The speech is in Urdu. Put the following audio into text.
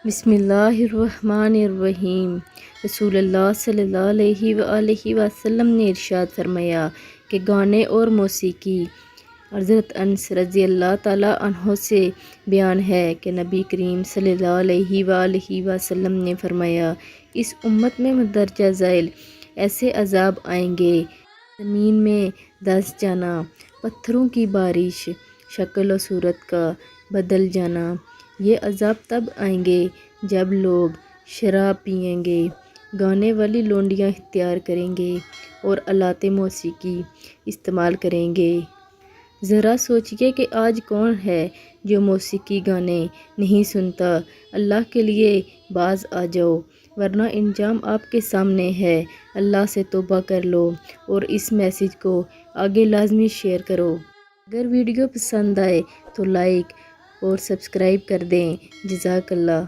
بسم اللہ الرحمن الرحیم۔ رسول اللہ صلی اللہ علیہ وآلہ وسلم نے ارشاد فرمایا کہ گانے اور موسیقی۔ حضرت انس رضی اللہ تعالیٰ عنہ سے بیان ہے کہ نبی کریم صلی اللہ علیہ وآلہ وسلم نے فرمایا، اس امت میں مندرجہ ذیل ایسے عذاب آئیں گے: زمین میں دھس جانا، پتھروں کی بارش، شکل و صورت کا بدل جانا۔ یہ عذاب تب آئیں گے جب لوگ شراب پئیں گے، گانے والی لونڈیاں اختیار کریں گے اور آلات موسیقی استعمال کریں گے۔ ذرا سوچئے کہ آج کون ہے جو موسیقی گانے نہیں سنتا۔ اللہ کے لیے باز آ جاؤ، ورنہ انجام آپ کے سامنے ہے۔ اللہ سے توبہ کر لو اور اس میسیج کو آگے لازمی شیئر کرو۔ اگر ویڈیو پسند آئے تو لائک اور سبسکرائب کر دیں۔ جزاک اللہ۔